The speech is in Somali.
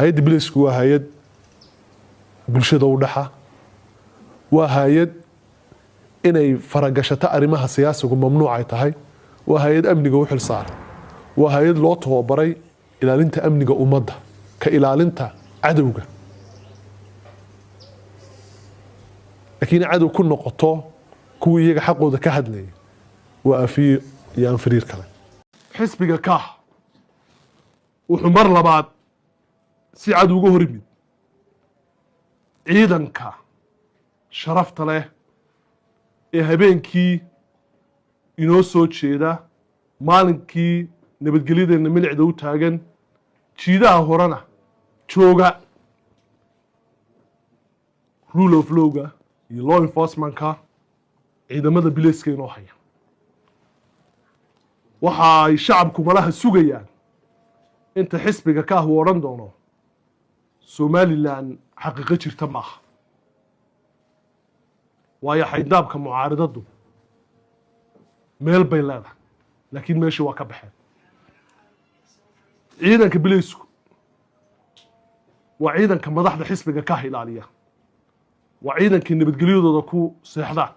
هيد بليسكو وهيد بلشده ودحا وهيد inay faragashata arrimaha siyaasigu mamnuuc ay tahay waa hay'ad amniga u xil saaran waa hay'ad loo tababaray ilaalinta amniga ummadda ka ilaalinta cadawga laakiin cadow ku noqoto kuwii iyaga xaqooda ka hadlayay waa afiir iyo anfiriir kale xisbiga kah wuxuu mar labaad si cad uga hor yimid ciidanka sharafta leh ee habeenkii inoo soo jeeda maalinkii nabadgelyadeena milicda u taagan jiidaha horena jooga rule of lawga iyo law enforcementka ciidamada bilayska inoo haya waxa ay shacabku malaha sugayaan inta xisbiga ka uu oran doono Somaliland xaqiiqo jirta maaha waayo xaydaabka mucaaradadu meel bay leedahay laakiin meeshii waa ka baxeen ciidanka bilaysku waa ciidanka madaxda xisbiga ka ilaaliya waa ciidankii nabadgelyadooda ku seexdaan